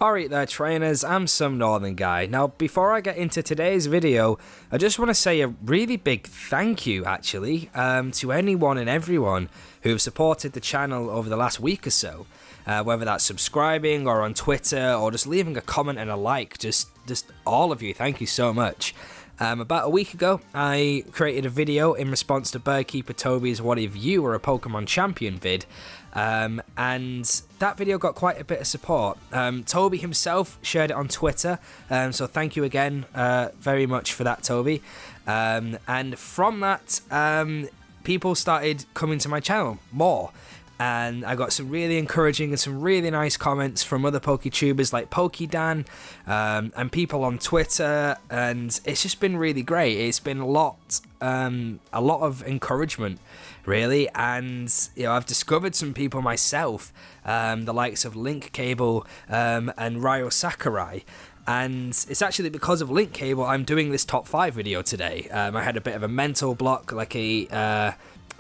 Alright there trainers, I'm some northern guy. Now before I get into today's video, I just want to say a really big thank you actually to anyone and everyone who have supported the channel over the last week or so. Whether that's subscribing or on Twitter or just leaving a comment and a like, just all of you, thank you so much. About a week ago, I created a video in response to Birdkeeper Toby's What If You Were a Pokemon Champion vid, and that video got quite a bit of support. Toby himself shared it on Twitter, so thank you again very much for that, Toby. And from that, people started coming to my channel more. And I got some really encouraging and some really nice comments from other PokeTubers like PokeDan and people on Twitter, and it's just been really great. It's been a lot of encouragement, really, and you know, I've discovered some people myself, the likes of Link Cable and Ryo Sakurai. And it's actually because of Link Cable I'm doing this top 5 video today. I had a bit of a mental block, like a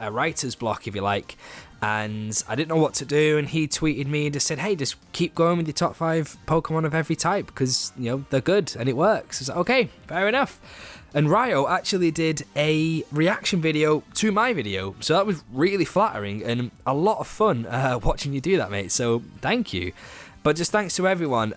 writer's block if you like, and I didn't know what to do, and he tweeted me and just said, hey, just keep going with your top 5 Pokemon of every type because, you know, they're good and it works. I was like, okay, fair enough. And Ryo actually did a reaction video to my video, so that was really flattering and a lot of fun watching you do that, mate, so thank you. But just thanks to everyone.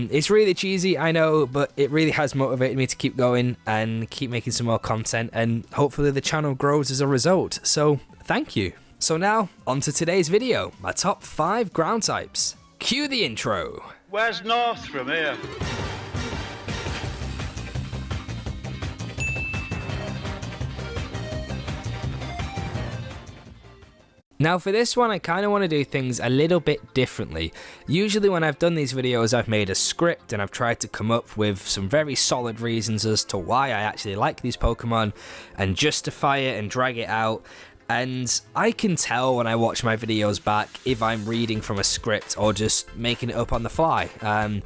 It's really cheesy, I know, but it really has motivated me to keep going and keep making some more content, and hopefully the channel grows as a result, so thank you. So now, on to today's video, my top 5 ground types. Cue the intro. Where's north from here? Now for this one, I kind of want to do things a little bit differently. Usually when I've done these videos, I've made a script and I've tried to come up with some very solid reasons as to why I actually like these Pokemon and justify it and drag it out. And I can tell when I watch my videos back if I'm reading from a script or just making it up on the fly. And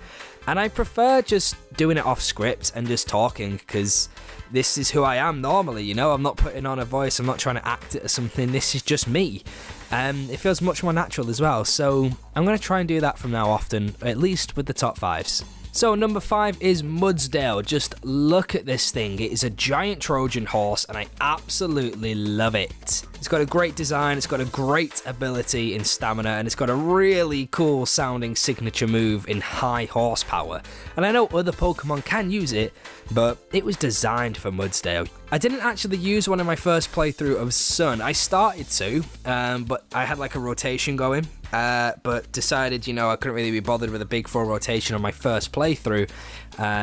I prefer just doing it off script and just talking, because this is who I am normally, you know? I'm not putting on a voice, I'm not trying to act it or something, this is just me. It feels much more natural as well, so I'm going to try and do that from now often, at least with the top 5s. So number 5 is Mudsdale. Just look at this thing. It is a giant Trojan horse and I absolutely love it. It's got a great design, it's got a great ability in stamina, and it's got a really cool sounding signature move in high horsepower. And I know other Pokemon can use it, but it was designed for Mudsdale. I didn't actually use one in my first playthrough of Sun. I started to, but I had like a rotation going. But decided, you know, I couldn't really be bothered with a big full rotation on my first playthrough.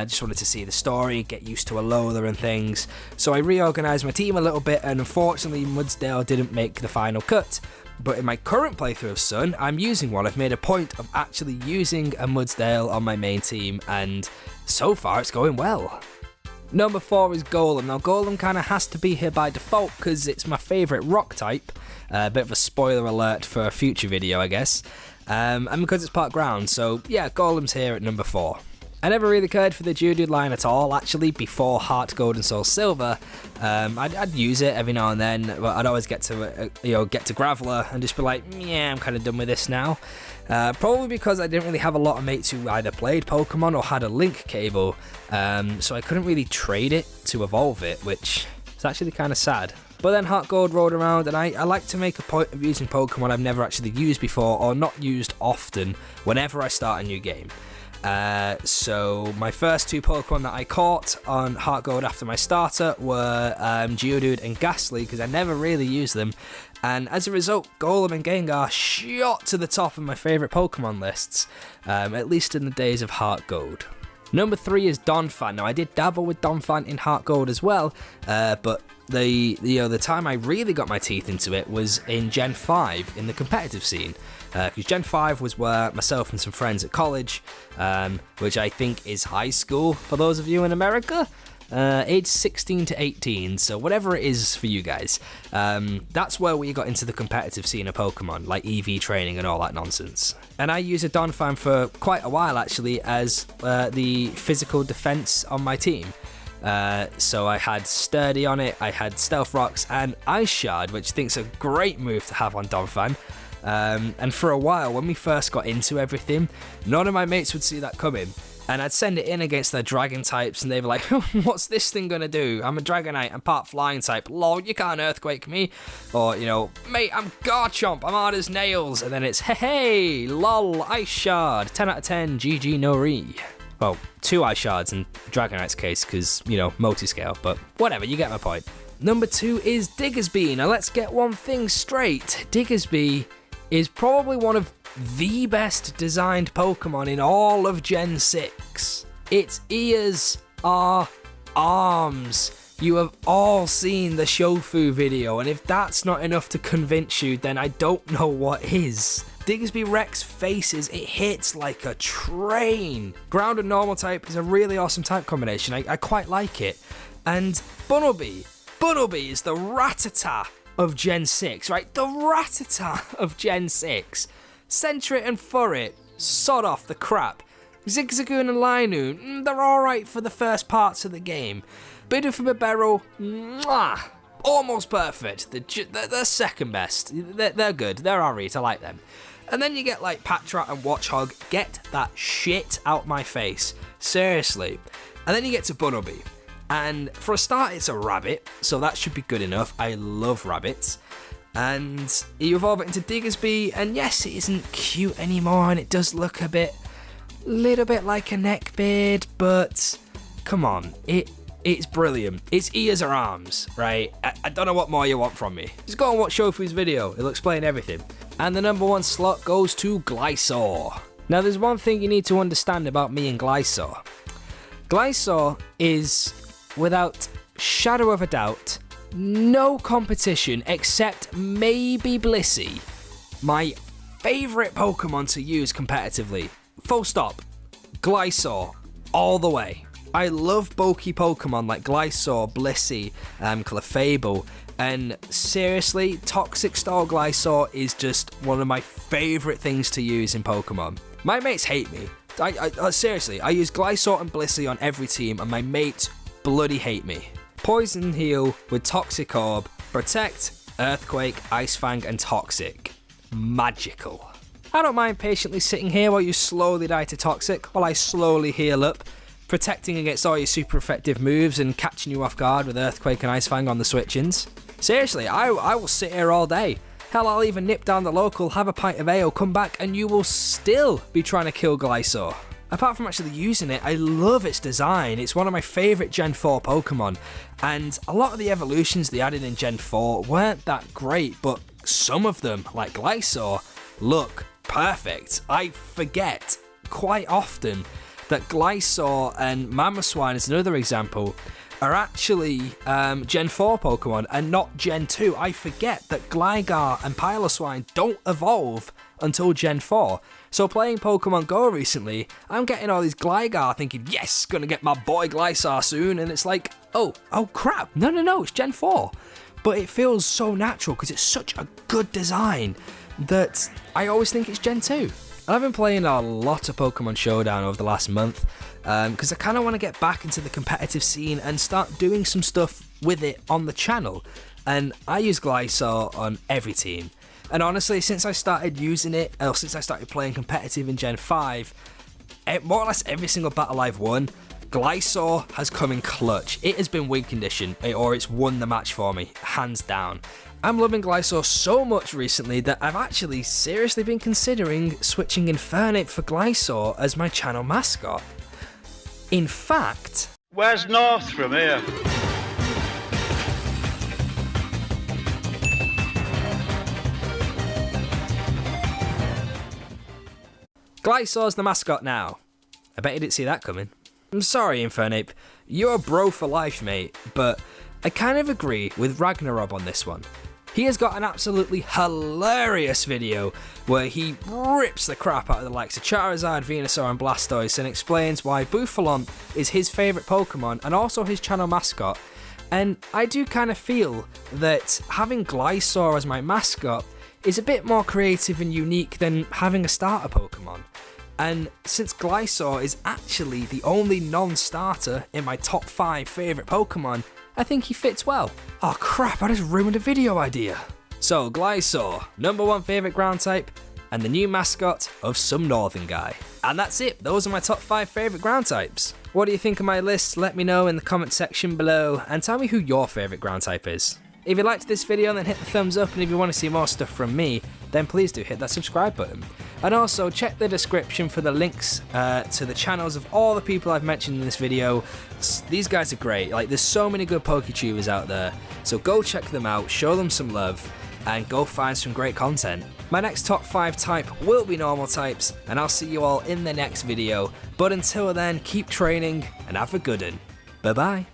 Just wanted to see the story, get used to Alola and things. So I reorganised my team a little bit, and unfortunately Mudsdale didn't make the final cut. But in my current playthrough of Sun, I'm using one. I've made a point of actually using a Mudsdale on my main team, and so far it's going well. Number 4 is Golem. Now Golem kind of has to be here by default because it's my favourite rock type. A bit of a spoiler alert for a future video, I guess. And because it's part ground, so yeah, Golem's here at number 4. I never really cared for the Geodude line at all, actually, before Heart Gold and Soul Silver. I'd use it every now and then, but I'd always get to Graveler and just be like, yeah, I'm kind of done with this now. Probably because I didn't really have a lot of mates who either played Pokemon or had a Link Cable, so I couldn't really trade it to evolve it, which is actually kind of sad. But then Heart Gold rolled around, and I like to make a point of using Pokemon I've never actually used before, or not used often, whenever I start a new game. So my first 2 Pokemon that I caught on Heart Gold after my starter were Geodude and Ghastly, because I never really used them. And as a result, Golem and Gengar shot to the top of my favourite Pokemon lists, at least in the days of Heart Gold. Number 3 is Donphan. Now I did dabble with Donphan in Heart Gold as well, but the time I really got my teeth into it was in Gen 5 in the competitive scene. Because Gen 5 was where myself and some friends at college, which I think is high school for those of you in America, age 16 to 18, so whatever it is for you guys. That's where we got into the competitive scene of Pokemon, like EV training and all that nonsense. And I used a Donphan for quite a while actually as the physical defense on my team. So I had Sturdy on it, I had Stealth Rocks and Ice Shard, which I think is a great move to have on Donphan. And for a while, when we first got into everything, none of my mates would see that coming. And I'd send it in against their dragon types, and they'd be like, what's this thing gonna do? I'm a Dragonite, I'm part flying type. Lol, you can't earthquake me. Or, you know, mate, I'm Garchomp, I'm hard as nails. And then it's, hey, lol, Ice Shard. 10 out of 10, GG no re. Well, 2 Ice Shards in Dragonite's case, because, you know, multi-scale. But whatever, you get my point. Number 2 is Diggersby. Now let's get one thing straight. Diggersby is probably one of the best designed Pokemon in all of Gen 6. Its ears are arms. You have all seen the Shofu video, and if that's not enough to convince you, then I don't know what is. Diggersby Rex faces, it hits like a train. Ground and normal type is a really awesome type combination. I quite like it. And Bunnelby is the Rattata of Gen 6, right? The Rattata of Gen 6. Center it and fur it. Sod off the crap. Zigzagoon and Linoon, they're alright for the first parts of the game. Bidoof, mwah, almost perfect. They're second best. They're good. They're alright. I like them. And then you get like Patrat and Watchog. Get that shit out my face. Seriously. And then you get to Bunnelby. And for a start, it's a rabbit, so that should be good enough. I love rabbits. And you evolve it into Diggersby, and yes, it isn't cute anymore, and it does look a little bit like a neckbeard, but come on, it's brilliant. Its ears are arms, right? I don't know what more you want from me. Just go and watch Shofu's video, it'll explain everything. And the number 1 slot goes to Glysaur. Now there's one thing you need to understand about me and Glysaur. Glysaur is, without shadow of a doubt, no competition except maybe Blissey, my favourite Pokemon to use competitively. Full stop. Glysaur, all the way. I love bulky Pokemon like Glysaur, Blissey, Clefable, and seriously, Toxic Style Glysaur is just one of my favourite things to use in Pokemon. My mates hate me. Seriously, I use Glysaur and Blissey on every team, and my mates bloody hate me. Poison Heal with Toxic Orb, Protect, Earthquake, Ice Fang, and Toxic. Magical. I don't mind patiently sitting here while you slowly die to Toxic, while I slowly heal up, protecting against all your super effective moves and catching you off guard with Earthquake and Ice Fang on the switch-ins. Seriously, I will sit here all day. Hell, I'll even nip down the local, have a pint of ale, come back, and you will still be trying to kill Glysaur. Apart from actually using it, I love its design. It's one of my favourite Gen 4 Pokemon, and a lot of the evolutions they added in Gen 4 weren't that great, but some of them, like Glysaur, look perfect. I forget quite often that Glysaur and Mamoswine is another example, are actually Gen 4 Pokemon and not Gen 2. I forget that Gligar and Piloswine don't evolve until Gen 4. So playing Pokemon Go recently, I'm getting all these Gligar thinking, yes, gonna get my boy Glysaur soon, and it's like, oh crap, no, it's Gen 4. But it feels so natural because it's such a good design that I always think it's Gen 2. I've been playing a lot of Pokemon Showdown over the last month because I kind of want to get back into the competitive scene and start doing some stuff with it on the channel. And I use Glysaur on every team. And honestly, since I started using it, or since I started playing competitive in Gen 5, more or less every single battle I've won, Glysaur has come in clutch. It has been win condition, or it's won the match for me, hands down. I'm loving Glysaur so much recently that I've actually seriously been considering switching Infernape for Glysaur as my channel mascot. In fact... Where's north from here? Glysaur's the mascot now. I bet you didn't see that coming. I'm sorry, Infernape. You're a bro for life, mate, but I kind of agree with Ragnarok on this one. He has got an absolutely hilarious video where he rips the crap out of the likes of Charizard, Venusaur and Blastoise and explains why Bouffalant is his favourite Pokemon and also his channel mascot. And I do kind of feel that having Glysaur as my mascot is a bit more creative and unique than having a starter Pokemon. And since Glysaur is actually the only non-starter in my top 5 favourite Pokemon, I think he fits well. Oh crap, I just ruined a video idea. So, Glysaur, number 1 favourite ground type, and the new mascot of some northern guy. And that's it, those are my top 5 favourite ground types. What do you think of my list? Let me know in the comment section below, and tell me who your favourite ground type is. If you liked this video, then hit the thumbs up, and if you want to see more stuff from me, then please do hit that subscribe button. And also, check the description for the links to the channels of all the people I've mentioned in this video. These guys are great, like there's so many good PokeTubers out there, so go check them out, show them some love, and go find some great content. My next top 5 type will be normal types, and I'll see you all in the next video. But until then, keep training, and have a good one. Bye bye.